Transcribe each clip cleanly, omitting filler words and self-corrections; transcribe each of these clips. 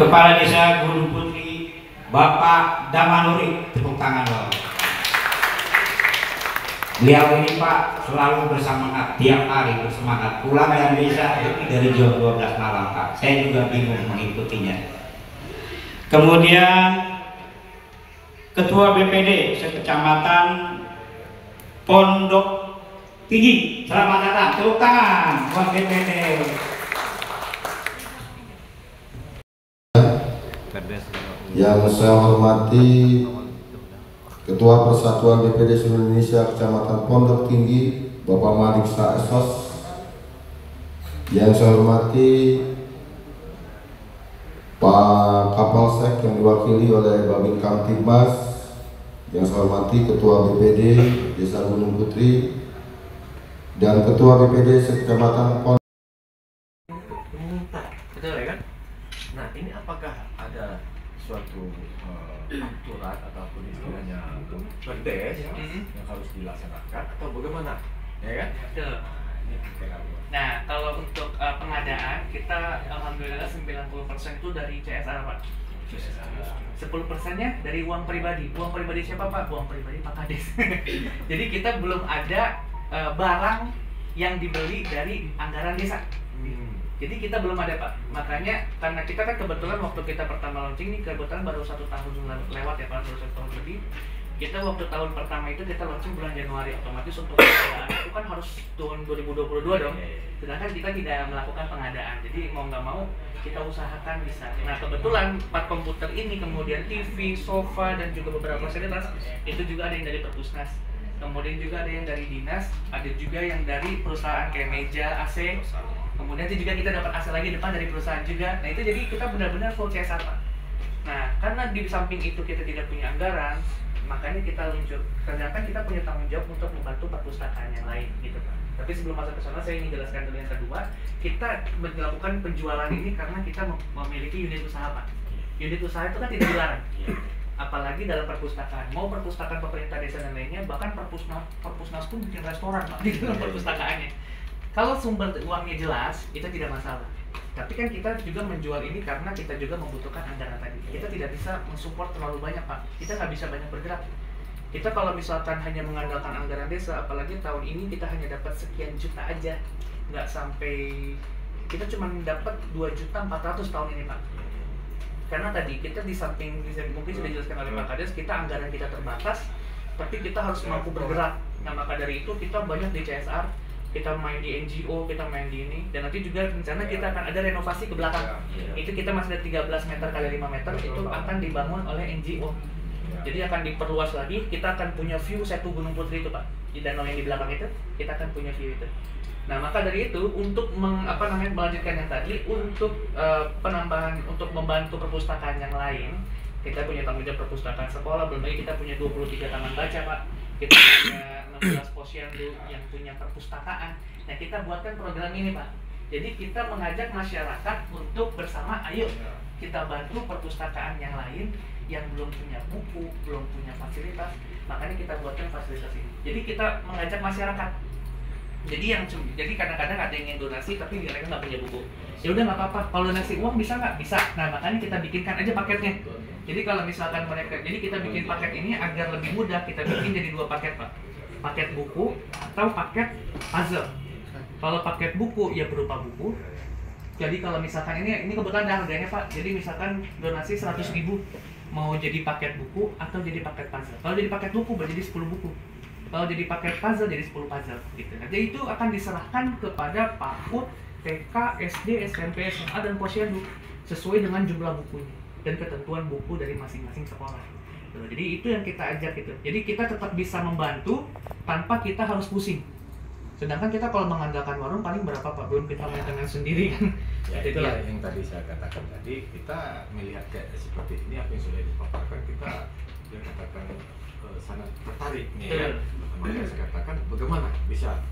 Kepala Desa Gunung Putri Bapak Damanuri, tepuk tangan Bapak. Beliau ini Pak selalu bersemangat, tiap hari bersemangat. Pulang yang desa lebih dari jam 12 malam Pak. Saya juga bingung mengikutinya. Kemudian Ketua BPD Sekecamatan Pondok Tinggi, selamat datang, tepuk tangan buat BPD. Yang saya hormati Ketua Persatuan DPD Seluruh Indonesia Kecamatan Pondok Tinggi Bapak Malik Saesos. Yang saya hormati Pak Kapolsek yang diwakili oleh Babin Kamtibmas. Yang saya hormati Ketua BPD Desa Gunung Putri dan Ketua BPD Sekecamatan Pondok. Betul ya kan? Nah, ini apakah ada suatu aturan ataupun istilahnya perdes yang harus dilaksanakan atau bagaimana? Ya kan? Betul. Nah, kalau untuk pengadaan kita alhamdulillah 90% itu dari CSR Pak. 10%-nya dari uang pribadi. Uang pribadi siapa Pak? Uang pribadi Pak Kades. Jadi kita belum ada barang yang dibeli dari anggaran desa. Jadi kita belum ada Pak. Makanya karena kita kan kebetulan waktu kita pertama launching ini kebetulan baru 1 tahun lewat ya Pak, baru 1 tahun lebih. Kita waktu tahun pertama itu kita launching bulan Januari, otomatis untuk pengadaan itu kan harus tahun 2022 dong. Sedangkan kita tidak melakukan pengadaan. Jadi mau nggak mau kita usahakan bisa. Nah kebetulan 4 komputer ini kemudian TV, sofa dan juga beberapa fasilitas itu juga ada yang dari Perpusnas. Kemudian juga ada yang dari dinas, ada juga yang dari perusahaan kayak meja, AC. Kemudian itu juga kita dapat AC lagi depan dari perusahaan juga. Nah itu jadi kita benar-benar full CSR Pak. Nah karena di samping itu kita tidak punya anggaran, makanya kita luncur. Ternyata kita punya tanggung jawab untuk membantu perpustakaan yang lain gitu Pak. Tapi sebelum masuk ke sana saya ingin jelaskan dulu yang kedua. Kita melakukan penjualan ini karena kita memiliki unit usaha Pak. Unit usaha itu kan tidak dilarang. Apalagi dalam perpustakaan, mau perpustakaan pemerintah desa dan lainnya, bahkan perpusnas pun bikin restoran Pak di dalam perpustakaannya. Kalau sumber uangnya jelas, itu tidak masalah. Tapi kan kita juga menjual ini karena kita juga membutuhkan anggaran tadi. Kita tidak bisa mensupport terlalu banyak Pak. Kita nggak bisa banyak bergerak. Kita kalau misalkan hanya mengandalkan anggaran desa, apalagi tahun ini kita hanya dapat sekian juta aja, nggak sampai, kita cuma dapat 2.400.000 tahun ini Pak. Karena tadi kita di samping mungkin sudah dijelaskan oleh Pak Kades, kita anggaran kita terbatas, tapi kita harus mampu bergerak. Nah maka dari itu kita banyak di CSR, kita main di NGO, kita main di ini, dan nanti juga rencana kita akan ada renovasi ke belakang. Itu kita masih ada 13 meter kali 5 meter, itu akan dibangun oleh NGO. Jadi akan diperluas lagi, kita akan punya view Setu Gunung Putri itu Pak. Di danau yang di belakang itu, kita akan punya view itu. Nah maka dari itu untuk melanjutkan yang tadi, untuk penambahan, untuk membantu perpustakaan yang lain, kita punya tanggung jawab perpustakaan sekolah, belum lagi kita punya 23 taman baca Pak, kita punya 16 posyandu yang punya perpustakaan. Nah kita buatkan program ini Pak. Jadi kita mengajak masyarakat untuk bersama, ayo kita bantu perpustakaan yang lain yang belum punya buku, belum punya fasilitas, makanya kita buatkan fasilitas ini. Jadi kita mengajak masyarakat. Jadi kadang-kadang ada yang ingin donasi tapi mereka nggak punya buku. Ya udah nggak apa-apa. Kalau donasi uang bisa nggak? Bisa. Nah makanya kita bikinkan aja paketnya. Jadi kalau misalkan mereka, jadi kita bikin paket ini agar lebih mudah. Kita bikin jadi 2 paket Pak. Paket buku atau paket puzzle. Kalau paket buku ya berupa buku. Jadi kalau misalkan ini kebetulan ada harganya Pak. Jadi misalkan donasi 100.000 mau jadi paket buku atau jadi paket puzzle. Kalau jadi paket buku berjadi 10 buku. Kalau jadi paket puzzle jadi 10 puzzle gitu. Nah, jadi itu akan diserahkan kepada PAUD, TK, SD, SMP, SMA dan posyandu sesuai dengan jumlah bukunya dan ketentuan buku dari masing-masing sekolah. Jadi itu yang kita ajak gitu. Jadi kita tetap bisa membantu tanpa kita harus pusing. Sedangkan kita kalau mengandalkan warung paling berapa Pak? Belum kita maintenance sendiri kan. Ya itulah yang tadi saya katakan tadi, kita melihat kayak seperti ini apa yang sudah dipaparkan, kita katakan sangat tertarik nih ya. Makanya saya katakan bagaimana bisa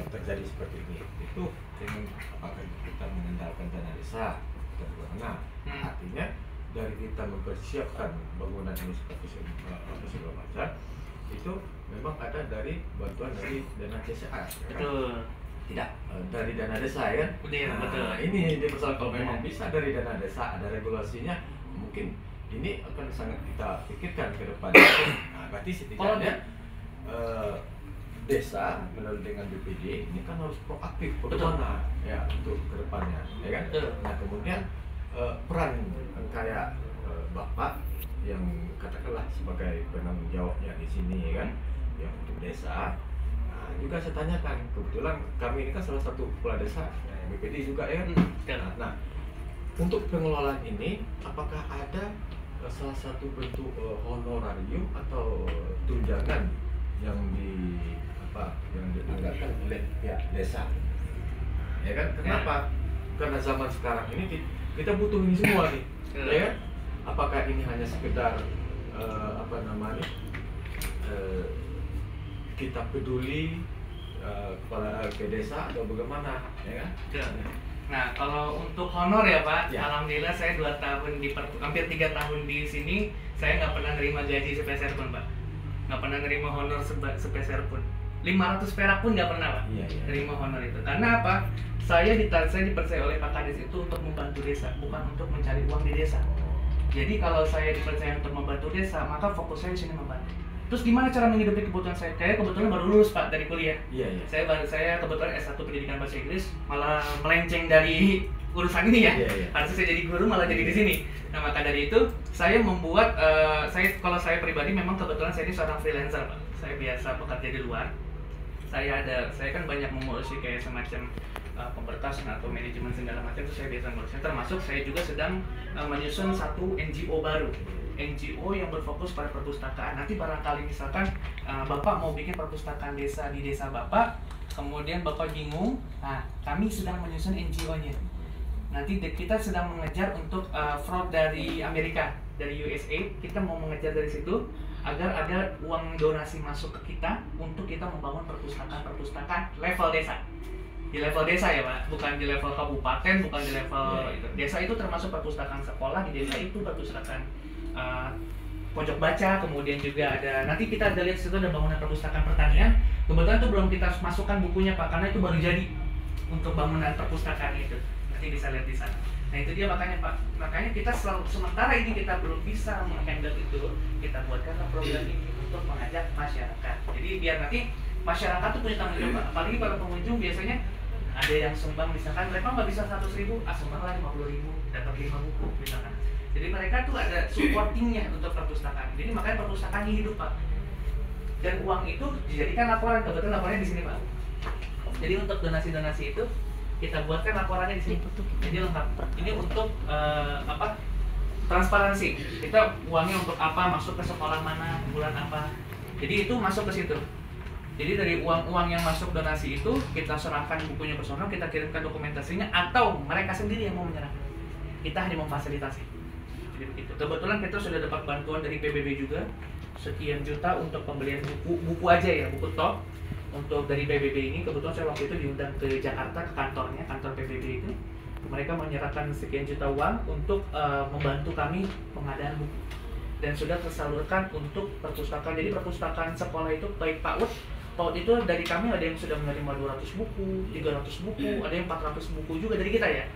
terjadi seperti ini. Itu dengan apakah kita mengandalkan dana desa atau bagaimana? Artinya dari kita mempersiapkan bangunan ini seperti segala macam, itu memang ada dari bantuan dari dana CSR. Betul. tidak dari dana desa ya kan. Betul. Ini dia masalah, kalau memang bisa dari dana desa ada regulasinya, mungkin ini akan sangat kita pikirkan ke depannya. Nah, berarti setidaknya desa melalui dengan BPD ini kan harus proaktif bagaimana ya untuk ke depannya, ya kan. Nah, kemudian peran kayak Bapak yang katakanlah sebagai penanggung jawabnya di sini ya kan, yang untuk desa. Nah, juga saya tanyakan, kebetulan kami ini kan salah satu kepala desa BPD juga ya kan. Nah, untuk pengelolaan ini apakah ada salah satu bentuk honorarium atau tunjangan yang dianggarkan oleh pihak desa? Ya kan? Kenapa? Karena zaman sekarang ini kita butuh ini semua nih, ya kan? Apakah ini hanya sekedar kita peduli kepada ke desa atau bagaimana, ya kan? Nah, kalau untuk honor ya Pak, alhamdulillah saya 2 tahun hampir 3 tahun di sini, saya nggak pernah nerima gaji sepeser pun Pak, nggak pernah nerima honor sepeser pun, 500 perak pun nggak pernah Pak, nerima honor itu. Karena apa? Saya dipercaya oleh Pak Kades itu untuk membantu desa, bukan untuk mencari uang di desa. Jadi kalau saya dipercaya untuk membantu desa, maka fokus saya di sini membantu. Terus gimana cara menghidupi kebutuhan saya? Saya kebetulan baru lulus Pak dari kuliah. Saya kebetulan S1 pendidikan bahasa Inggris, malah melenceng dari urusan ini ya. Harusnya saya jadi guru malah jadi di sini. Nah, maka dari itu saya membuat kalau saya pribadi memang kebetulan saya ini seorang freelancer Pak. Saya biasa bekerja di luar. Saya kan banyak mengurusi kayak semacam pemberkasan atau manajemen segala macam, itu saya biasa ngurusnya. Termasuk saya juga sedang menyusun satu NGO baru, NGO yang berfokus pada perpustakaan. Nanti barangkali misalkan Bapak mau bikin perpustakaan desa di desa Bapak, kemudian Bapak bingung, nah kami sedang menyusun NGO-nya. Nanti kita sedang mengejar untuk fraud dari Amerika, dari USA, kita mau mengejar dari situ agar ada uang donasi masuk ke kita untuk kita membangun perpustakaan level desa. Di level desa ya Pak, bukan di level kabupaten, bukan di level itu. Desa itu termasuk perpustakaan sekolah, di desa itu perpustakaan pojok baca, kemudian juga ada, nanti kita ada lihat situ ada bangunan perpustakaan pertanian. Kebetulan itu belum kita masukkan bukunya Pak, karena itu baru jadi untuk bangunan perpustakaan itu. Nanti bisa lihat di sana. Nah itu dia makanya Pak, makanya kita selalu, sementara ini kita belum bisa menghandle itu, kita buatkanlah program ini untuk mengajak masyarakat. Jadi biar nanti masyarakat tuh punya tanggung jawab, apalagi para pengunjung biasanya ada yang sumbang, misalkan mereka nggak bisa 100.000, sumbanglah 50.000, dapat 5 buku misalkan. Jadi mereka tuh ada supportingnya untuk perpustakaan. Jadi makanya perpustakaannya hidup Pak. Dan uang itu dijadikan laporan, kebetulan laporannya di sini Pak. Jadi untuk donasi-donasi itu kita buatkan laporannya di sini. Jadi lengkap. Ini untuk transparansi. Kita uangnya untuk apa, masuk ke sekolah mana, bulan apa. Jadi itu masuk ke situ. Jadi dari uang-uang yang masuk donasi itu kita serahkan bukunya personal, kita kirimkan dokumentasinya, atau mereka sendiri yang mau menyerahkan. Kita hanya memfasilitasi. Jadi begitu. Kebetulan kita sudah dapat bantuan dari PBB juga, sekian juta untuk pembelian buku aja ya, buku top. Untuk dari PBB ini, kebetulan saya waktu itu diundang ke Jakarta, ke kantornya, kantor PBB itu. Mereka menyerahkan sekian juta uang untuk membantu kami pengadaan buku. Dan sudah tersalurkan untuk perpustakaan. Jadi perpustakaan sekolah itu baik PAUD itu dari kami ada yang sudah menerima 200 buku, 300 buku, ada yang 400 buku juga dari kita ya.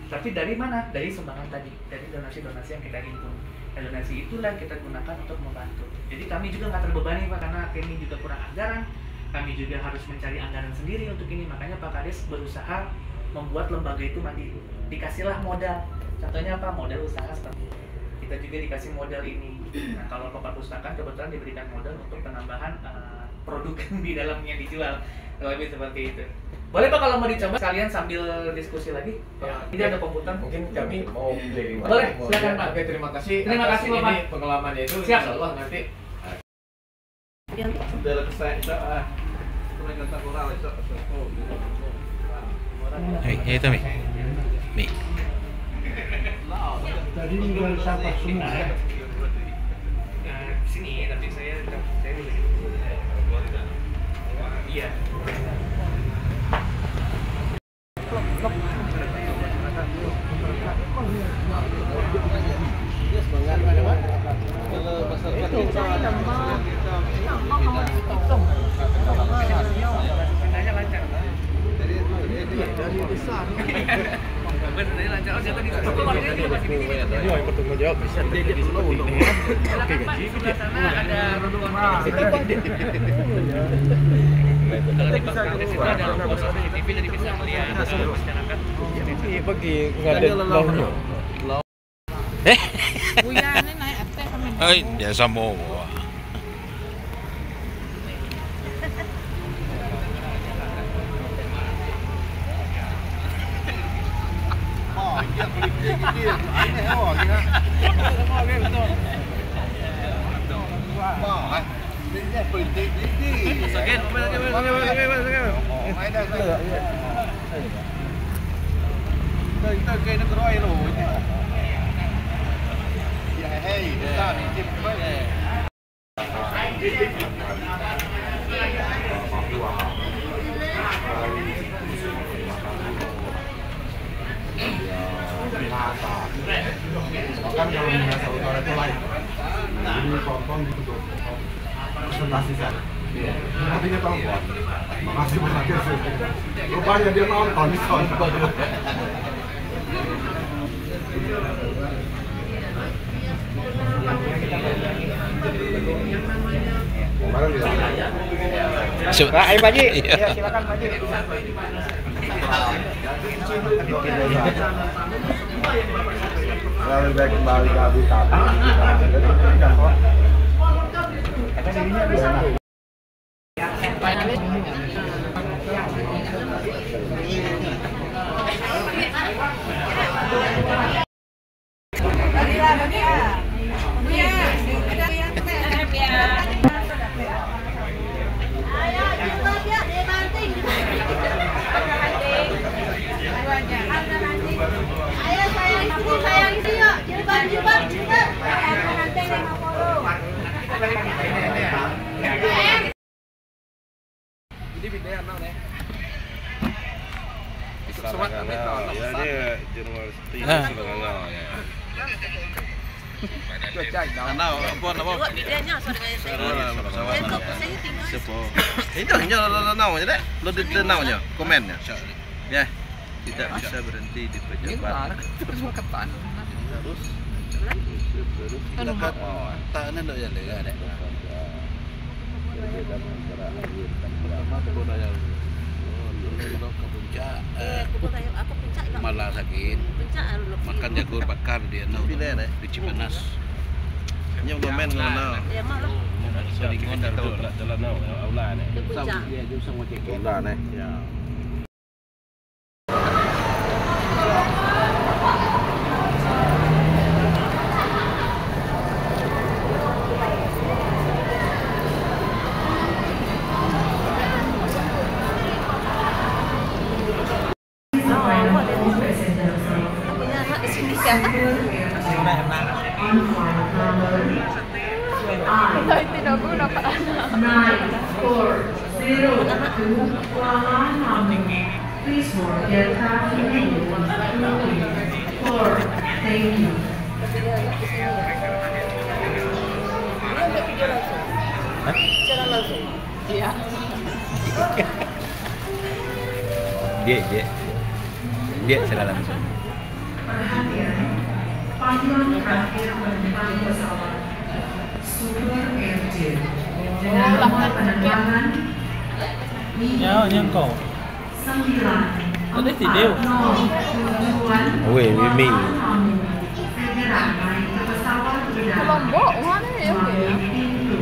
Tapi dari mana? Dari sumbangan tadi, dari donasi-donasi yang kita himpun. Dan donasi itulah kita gunakan untuk membantu. Jadi kami juga nggak terbebani Pak, karena kami juga kurang anggaran. Kami juga harus mencari anggaran sendiri untuk ini. Makanya Pak Kades berusaha membuat lembaga itu mandiri. Dikasihlah modal. Contohnya apa? Modal usaha seperti ini. Kita juga dikasih modal ini. Nah kalau ke perpustakaan kebetulan diberikan modal untuk penambahan produk di dalamnya dijual, lebih seperti itu. Boleh Pak kalau mau dicoba sekalian sambil diskusi lagi. Ini ada komputer. Mungkin kami mau beli. Boleh, silakan Pak. Oke, terima kasih. Terima kasih Bapak. Ini pengalamannya itu. Siap. Insya Allah nanti. Itu Mi. Tadi jual sampah semua ya. Sini tapi saya iya. Bener lancar aja tadi. Keluarnya dia masih di sini. Iya, yang bertanggung jawab bisa jadi dulu untuk Silakan Pak, di sebelah sana ada ruang CCTV. Kalau di belakang di situ ada ruang CCTV jadi bisa melihat masyarakat. ini bagi ngadep launya. Buyane naik ate kami. Ay, biasa mo. Bahkan kalau Minahasa Utara itu lain. Ini tonton gitu presentasi saya. Artinya tahu buat. Makasih banyak sih. Rupanya dia nonton di sana. Ayo Pak Haji. Ya, silakan Pak Haji. Lebih baik kembali ke habitat. Komennya. Ya, tidak bisa berhenti di pejabat. Terus mau ketan. Terus Anu dekat tanah lo ya lega deh. Ke puncak, malah sakit. Makan jagur bakar dia di Cipanas. Yang komen mana? Sedikit tahu jalan aula nih. Dia juga sama kayak aula nih. Ya. Tidak guna Pak. 940 Kuala Lumpur. Please board aircraft in 4. Thank you. Iya. Dia secara langsung. Perhatian, panggilan terakhir penumpang pesawat Super Airjet dengan nomor penerbangan Nyangkau. 9 Tadi video. tujuan Weh, Mimi. segera naik ke pesawat udara Lombok mana ya? melalui pintu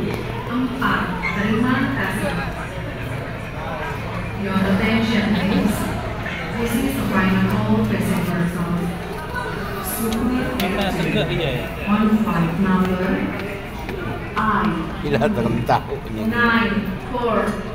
4. Terima kasih. Your attention please. This is the final call passengers of Super Mana tegak dia ya? on flight number I Tidak tahu. 940